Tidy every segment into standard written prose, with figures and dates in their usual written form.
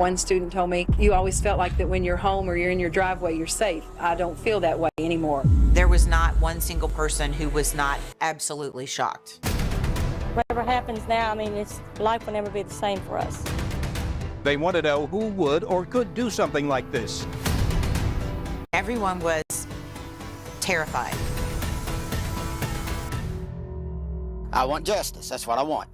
One student told me, you always felt like that when you're home or you're in your driveway, you're safe. I don't feel that way anymore. There was not one single person who was not absolutely shocked. Whatever happens now, I mean, life will never be the same for us. They want to know who would or could do something like this. Everyone was terrified. I want justice. That's what I want.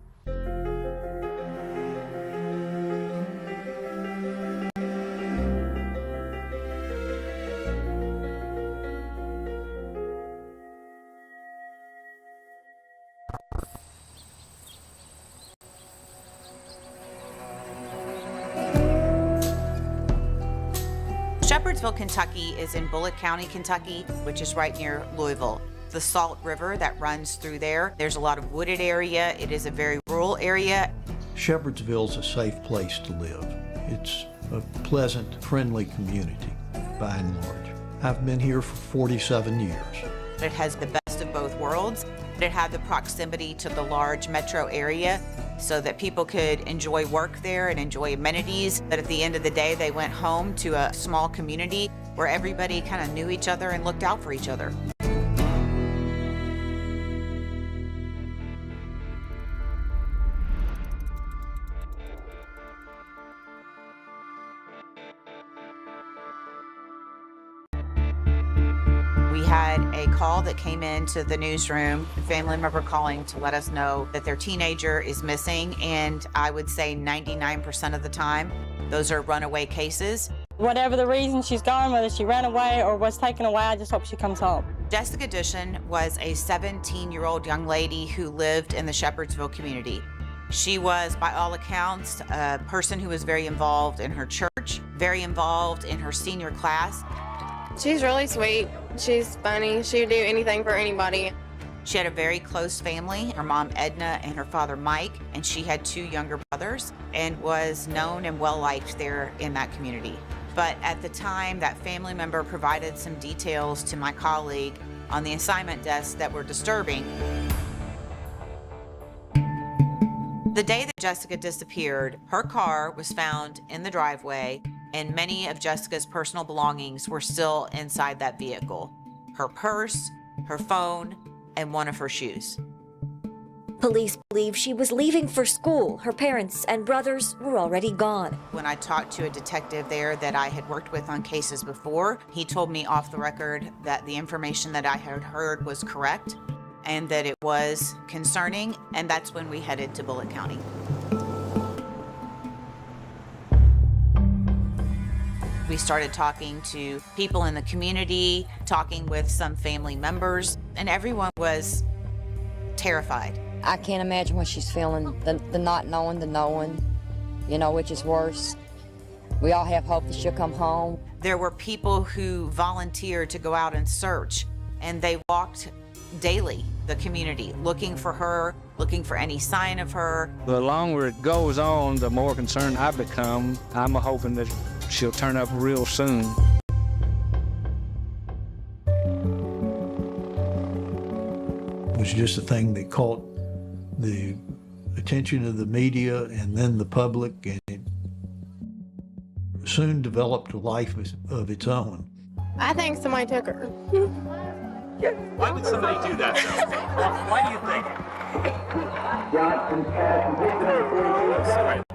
Shepherdsville, Kentucky is in Bullitt County, Kentucky, which is right near Louisville. The Salt River that runs through there. There's a lot of wooded area. It is a very rural area. Shepherdsville's a safe place to live. It's a pleasant, friendly community, by and large. I've been here for 47 years. It has the best of both worlds. It had the proximity to the large metro area so that people could enjoy work there and enjoy amenities. But at the end of the day, they went home to a small community where everybody kind of knew each other and looked out for each other. We had a call that came into the newsroom, a family member calling to let us know that their teenager is missing, and I would say 99% of the time, those are runaway cases. Whatever the reason she's gone, whether she ran away or was taken away, I just hope she comes home. Jessica Dishon was a 17-year-old young lady who lived in the Shepherdsville community. She was, by all accounts, a person who was very involved in her church, very involved in her senior class. She's really sweet. She's funny. She would do anything for anybody. She had a very close family, her mom Edna and her father Mike, and she had 2 younger brothers and was known and well-liked there in that community. But at the time, that family member provided some details to my colleague on the assignment desk that were disturbing. The day that Jessica disappeared, her car was found in the driveway and many of Jessica's personal belongings were still inside that vehicle. Her purse, her phone, and one of her shoes. Police believe she was leaving for school. Her parents and brothers were already gone. When I talked to a detective there that I had worked with on cases before, he told me off the record that the information that I had heard was correct and that it was concerning, and that's when we headed to Bullitt County. We started talking to people in the community, talking with some family members, and everyone was terrified. I can't imagine what she's feeling, the not knowing, the knowing, you know, which is worse. We all have hope that she'll come home. There were people who volunteered to go out and search, and they walked daily the community, looking for her, looking for any sign of her. The longer it goes on, the more concerned I become. I'm hoping that she'll turn up real soon. It was just a thing that caught the attention of the media and then the public, and it soon developed a life of its own. I think somebody took her. Why would somebody do that, though? Why do you think?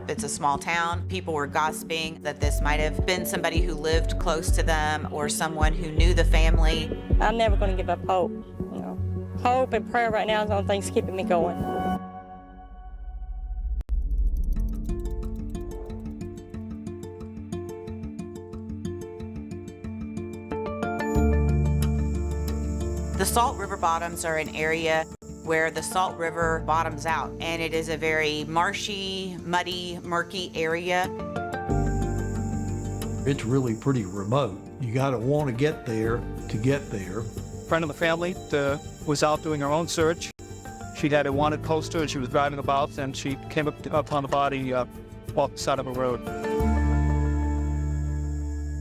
It's a small town. People were gossiping that this might have been somebody who lived close to them or someone who knew the family. I'm never going to give up hope. You know, hope and prayer right now is the only thing that's keeping me going. The Salt River bottoms are an area where the Salt River bottoms out, and it is a very marshy, muddy, murky area. It's really pretty remote. You got to want to get there to get there. A friend of the family was out doing her own search. She'd had a wanted poster and she was driving about, and she came up on the body off the side of a road.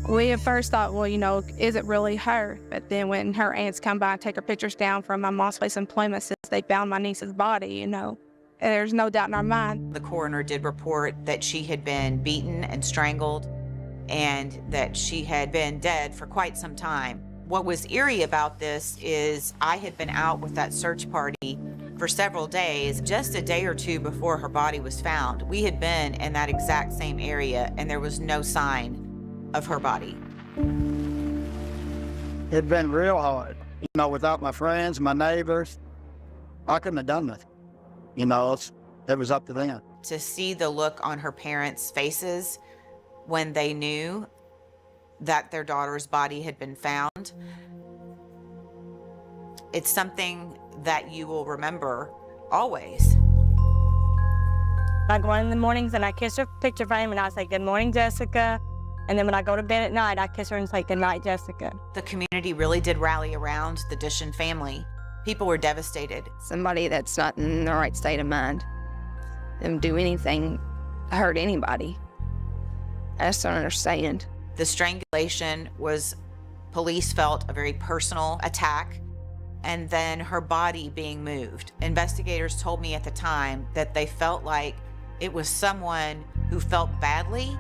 We at first thought, well, you know, is it really her? But then when her aunts come by and take her pictures down from my mom's place of employment since they found my niece's body, you know, There's no doubt in our mind. The coroner did report that she had been beaten and strangled and that she had been dead for quite some time. What was eerie about this is I had been out with that search party for several days. Just a day or two before her body was found, we had been in that exact same area and there was no sign of her body. It'd been real hard. You know, without my friends, my neighbors, I couldn't have done it. You know, it was up to them. To see the look on her parents' faces when they knew that their daughter's body had been found, it's something that you will remember always. I go in the mornings and I kiss her picture frame and I say, "Good morning, Jessica." And then when I go to bed at night, I kiss her and say, "Good night, Jessica." The community really did rally around the Dishon family. People were devastated. Somebody that's not in the right state of mind and do anything to hurt anybody. I just don't understand. The strangulation was, police felt, a very personal attack, and then her body being moved. Investigators told me at the time that they felt like it was someone who felt badly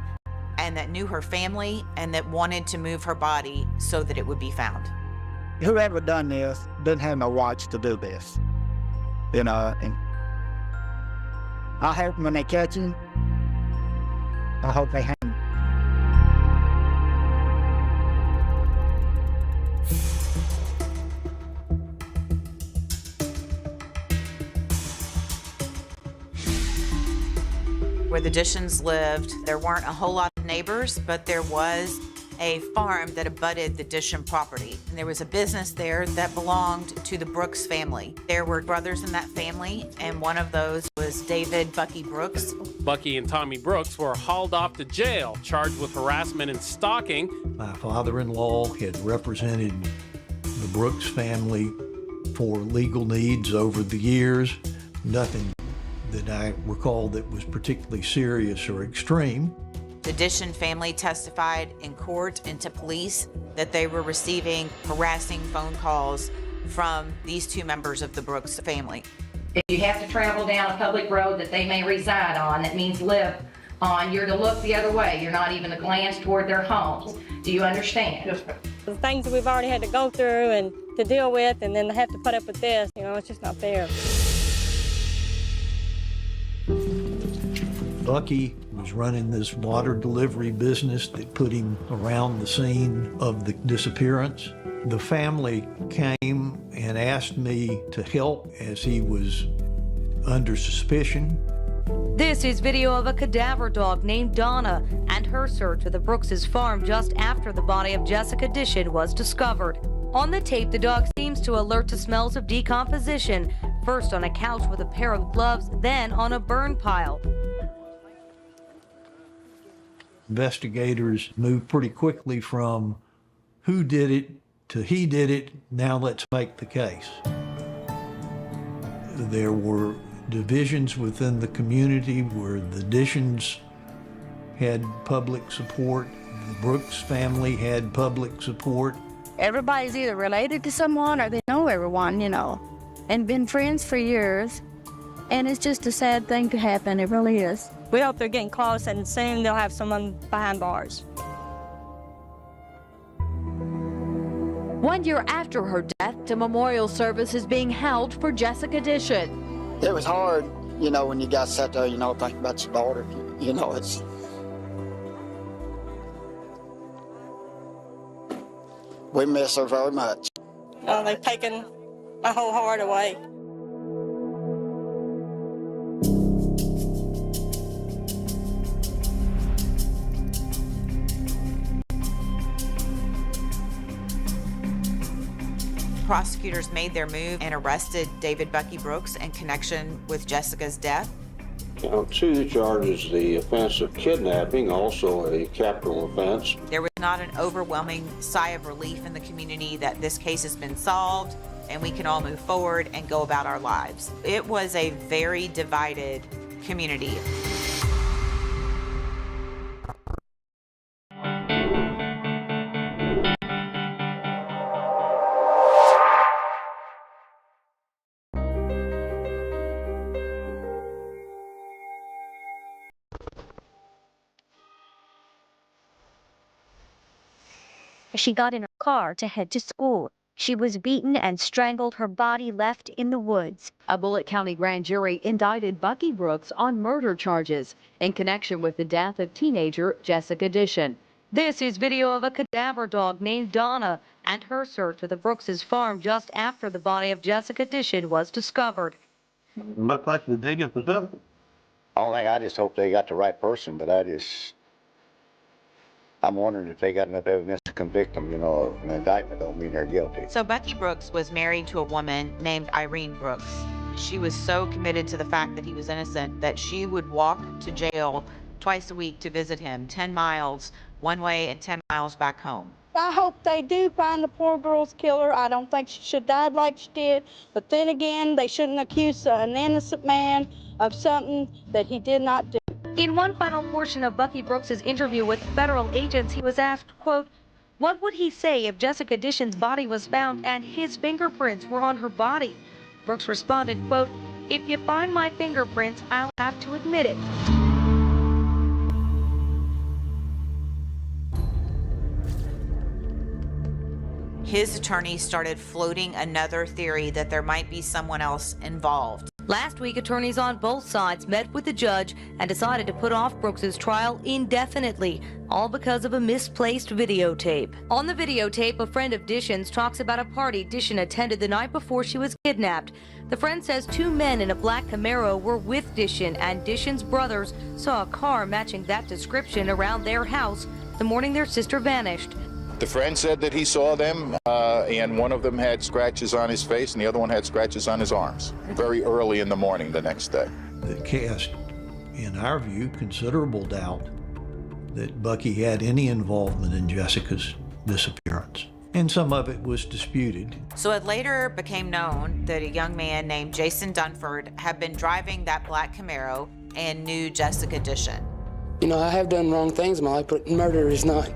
and that knew her family and that wanted to move her body so that it would be found. Whoever done this didn't have no rights to do this. You know, and I hope when they catch him, I hope they hang him. Where the Dishons lived, there weren't a whole lot of neighbors, but there was a farm that abutted the Dishon property. And there was a business there that belonged to the Brooks family. There were brothers in that family, and one of those was David Bucky Brooks. Bucky and Tommy Brooks were hauled off to jail, charged with harassment and stalking. My father-in-law had represented the Brooks family for legal needs over the years. Nothing that I recall that was particularly serious or extreme. The Dishon family testified in court and to police that they were receiving harassing phone calls from these two members of the Brooks family. If you have to travel down a public road that they may reside on, that means live on, you're to look the other way. You're not even to glance toward their homes. Do you understand? Yes, ma'am. The things that we've already had to go through and to deal with, and then to have to put up with this, you know, it's just not fair. Bucky was running this water delivery business that put him around the scene of the disappearance. The family came and asked me to help as he was under suspicion. This is video of a cadaver dog named Donna and her search of the Brooks' farm just after the body of Jessica Dishon was discovered. On the tape, the dog seems to alert to smells of decomposition, first on a couch with a pair of gloves, then on a burn pile. Investigators moved pretty quickly from who did it to he did it, now let's make the case. There were divisions within the community where the Dishons had public support, the Brooks family had public support. Everybody's either related to someone or they know everyone, you know, and been friends for years. And it's just a sad thing to happen, it really is. We hope they're getting close and soon they'll have someone behind bars. 1 year after her death, a memorial service is being held for Jessica Dishon. It was hard, you know, when you got sat there, you know, thinking about your daughter. You know, it's... We miss her very much. They've taken my whole heart away. Prosecutors made their move and arrested David Bucky Brooks in connection with Jessica's death. To the charges, the offense of kidnapping, also a capital offense. There was not an overwhelming sigh of relief in the community that this case has been solved and we can all move forward and go about our lives. It was a very divided community. As she got in her car to head to school, she was beaten and strangled, her body left in the woods. A Bullitt County grand jury indicted Bucky Brooks on murder charges in connection with the death of teenager Jessica Dishon. This is video of a cadaver dog named Donna and her search of the Brooks' farm just after the body of Jessica Dishon was discovered. Looks like the dig is the Only thing, I just hope they got the right person, but I'm wondering if they got enough evidence to convict them, an indictment don't mean they're guilty. So Bucky Brooks was married to a woman named Irene Brooks. She was so committed to the fact that he was innocent that she would walk to jail twice a week to visit him, 10 miles one way and 10 miles back home. I hope they do find the poor girl's killer. I don't think she should have died like she did. But then again, they shouldn't accuse an innocent man of something that he did not do. In one final portion of Bucky Brooks' interview with federal agents, he was asked, quote, what would he say if Jessica Dishon's body was found and his fingerprints were on her body? Brooks responded, quote, if you find my fingerprints, I'll have to admit it. His attorney started floating another theory that there might be someone else involved. Last week, attorneys on both sides met with the judge and decided to put off Brooks' trial indefinitely, all because of a misplaced videotape. On the videotape, a friend of Dishon's talks about a party Dishon attended the night before she was kidnapped. The friend says two men in a black Camaro were with Dishon, and Dishon's brothers saw a car matching that description around their house the morning their sister vanished. The friend said that he saw them, and one of them had scratches on his face and the other one had scratches on his arms, very early in the morning the next day. That cast, in our view, considerable doubt that Bucky had any involvement in Jessica's disappearance. And some of it was disputed. So it later became known that a young man named Jason Dunford had been driving that black Camaro and knew Jessica Dishon. I have done wrong things in my life, but murder is not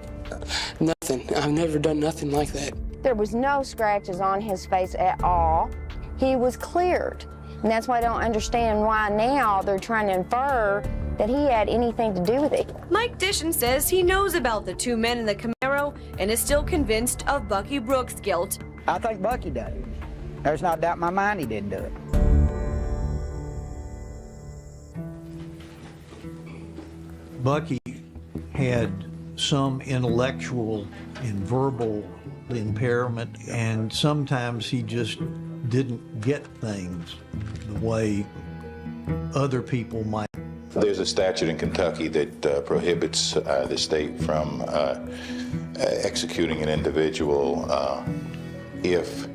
nothing. I've never done nothing like that. There was no scratches on his face at all. He was cleared. And that's why I don't understand why now they're trying to infer that he had anything to do with it. Mike Dishon says he knows about the two men in the Camaro and is still convinced of Bucky Brooks' guilt. I think Bucky did it. There's no doubt in my mind he didn't do it. Bucky had some intellectual and verbal impairment, and sometimes he just didn't get things the way other people might. There's a statute in Kentucky that prohibits the state from executing an individual if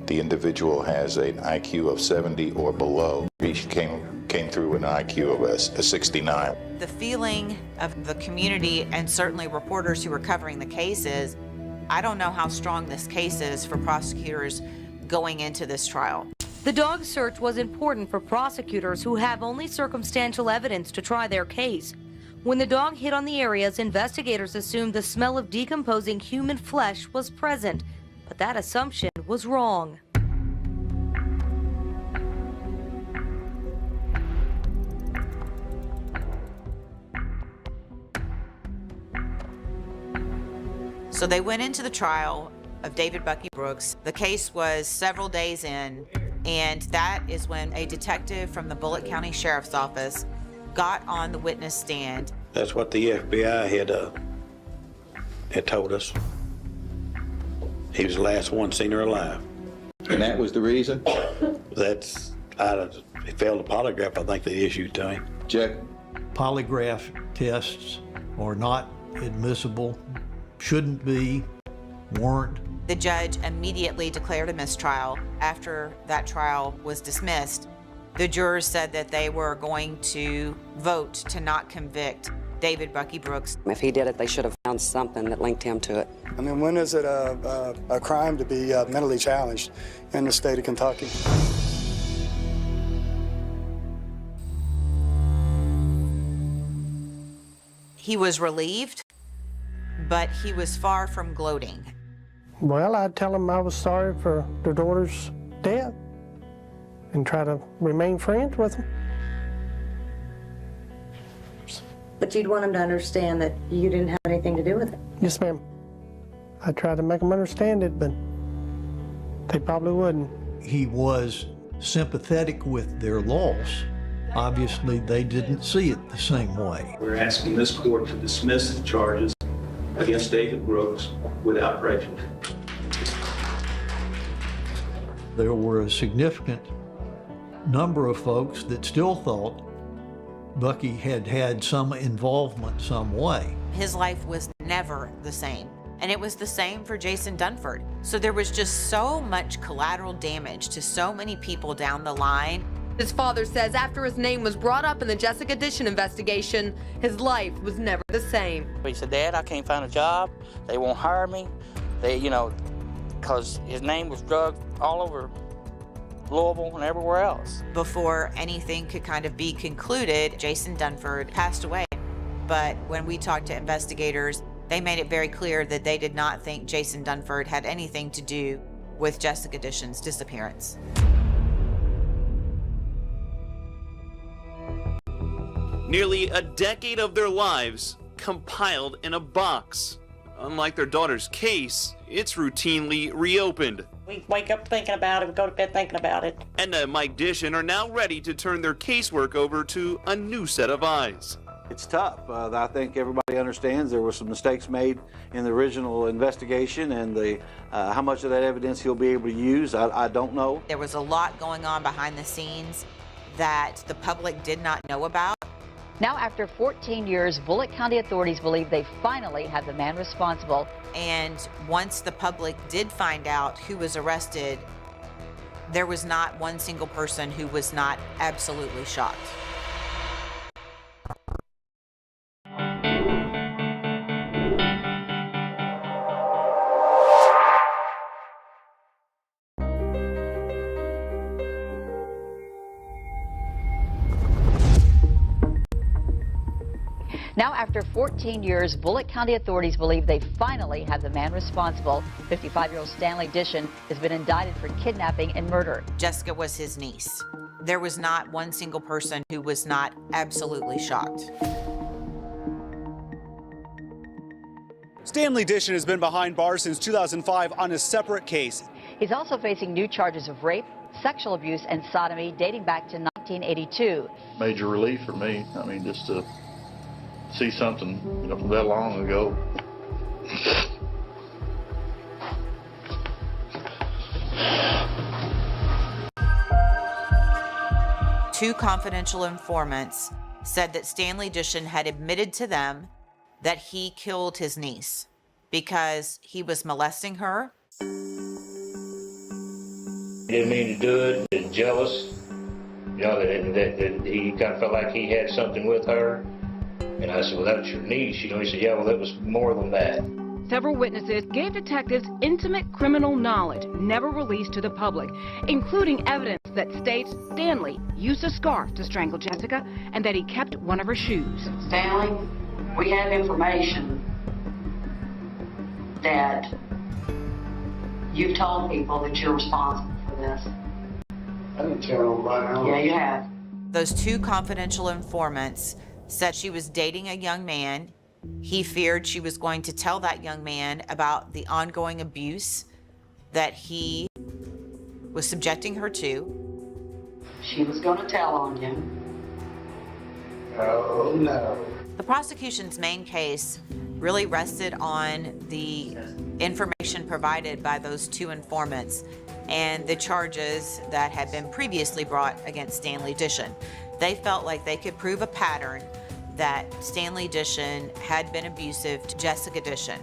the individual has an IQ of 70 or below. He came through with an IQ of a 69. The feeling of the community and certainly reporters who were covering the case is, I don't know how strong this case is for prosecutors going into this trial. The dog search was important for prosecutors who have only circumstantial evidence to try their case. When the dog hit on the areas, investigators assumed the smell of decomposing human flesh was present, but that assumption was wrong. So they went into the trial of David Bucky Brooks. The case was several days in, and that is when a detective from the Bullitt County Sheriff's Office got on the witness stand. That's what the FBI had told us. He was the last one seen her alive. And that was the reason? He failed a polygraph, I think they issued to him. Jack? Polygraph tests are not admissible, shouldn't be, weren't. The judge immediately declared a mistrial. After that trial was dismissed, the jurors said that they were going to vote to not convict David Bucky Brooks. If he did it, they should have found something that linked him to it. I mean, when is it a crime to be mentally challenged in the state of Kentucky? He was relieved, but he was far from gloating. Well, I'd tell them I was sorry for their daughter's death and try to remain friends with them. But you'd want them to understand that you didn't have anything to do with it. Yes, ma'am. I tried to make them understand it, but they probably wouldn't. He was sympathetic with their loss. Obviously, they didn't see it the same way. We're asking this court to dismiss the charges against David Brooks without prejudice. There were a significant number of folks that still thought Bucky had had some involvement some way. His life was never the same. And it was the same for Jason Dunford. So there was just so much collateral damage to so many people down the line. His father says after his name was brought up in the Jessica Dishon investigation, his life was never the same. He said, Dad, I can't find a job. They won't hire me. They, because his name was drugged all over Louisville and everywhere else. Before anything could kind of be concluded, Jason Dunford passed away. But when we talked to investigators, they made it very clear that they did not think Jason Dunford had anything to do with Jessica Dishon's disappearance. Nearly a decade of their lives compiled in a box. Unlike their daughter's case, it's routinely reopened. We wake up thinking about it, we go to bed thinking about it. Edna and Mike Dishon are now ready to turn their casework over to a new set of eyes. It's tough. I think everybody understands there were some mistakes made in the original investigation, and how much of that evidence he'll be able to use, I don't know. There was a lot going on behind the scenes that the public did not know about. Now, after 14 years, Bullitt County authorities believe they finally have the man responsible. And once the public did find out who was arrested, there was not one single person who was not absolutely shocked. Now, after 14 years, Bullitt County authorities believe they finally have the man responsible. 55-year-old Stanley Dishon has been indicted for kidnapping and murder. Jessica was his niece. There was not one single person who was not absolutely shocked. Stanley Dishon has been behind bars since 2005 on a separate case. He's also facing new charges of rape, sexual abuse, and sodomy dating back to 1982. Major relief for me. I mean, just to see something, from that long ago. Two confidential informants said that Stanley Dishon had admitted to them that he killed his niece because he was molesting her. He didn't mean to do it, he was jealous. That he kind of felt like he had something with her. And I said, well, that was your niece. He said, yeah, well, that was more than that. Several witnesses gave detectives intimate criminal knowledge never released to the public, including evidence that states Stanley used a scarf to strangle Jessica and that he kept one of her shoes. Stanley, we have information that you've told people that you're responsible for this. I didn't tell them right now. Yeah, you have. Those two confidential informants said she was dating a young man. He feared she was going to tell that young man about the ongoing abuse that he was subjecting her to. She was going to tell on you. Oh, no. The prosecution's main case really rested on the information provided by those two informants and the charges that had been previously brought against Stanley Dishon. They felt like they could prove a pattern that Stanley Dishon had been abusive to Jessica Dishon.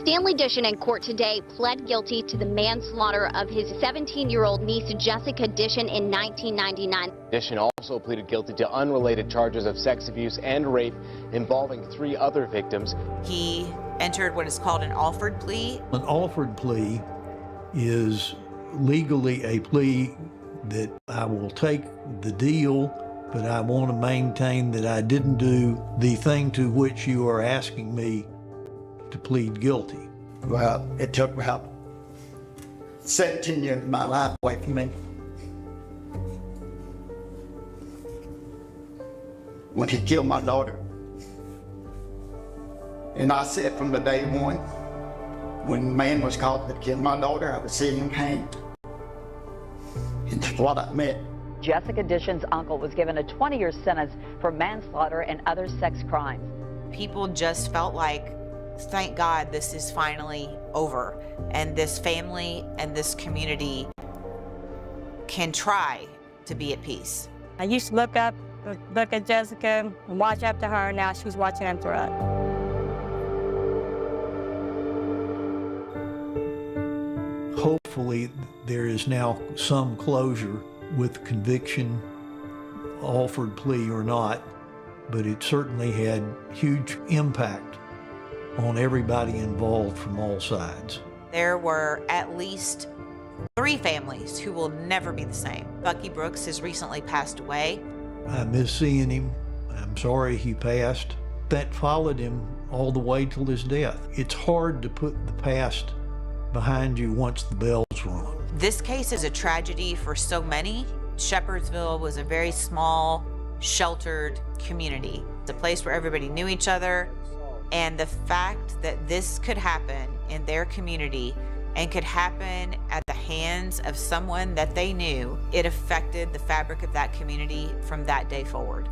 Stanley Dishon in court today pled guilty to the manslaughter of his 17-year-old niece Jessica Dishon in 1999. Dishon also pleaded guilty to unrelated charges of sex abuse and rape involving 3 other victims. He entered what is called an Alford plea. An Alford plea is legally a plea that I will take the deal, but I want to maintain that I didn't do the thing to which you are asking me to plead guilty. Well, it took about 17 years of my life away from me. when he killed my daughter. And I said from the day one, when the man was caught that killed my daughter, I would see him hanged. And that's what I meant. Jessica Dishon's uncle was given a 20-year sentence for manslaughter and other sex crimes. People just felt like, thank God this is finally over, and this family and this community can try to be at peace. I used to look at Jessica and watch after her. Now she's watching after us. Hopefully, there is now some closure with conviction, offered plea or not, but it certainly had huge impact on everybody involved from all sides. There were at least 3 families who will never be the same. Bucky Brooks has recently passed away. I miss seeing him. I'm sorry he passed. That followed him all the way till his death. It's hard to put the past behind you once the bell's rung. This case is a tragedy for so many. Shepherdsville was a very small, sheltered community. It's a place where everybody knew each other. And the fact that this could happen in their community and could happen at the hands of someone that they knew, it affected the fabric of that community from that day forward.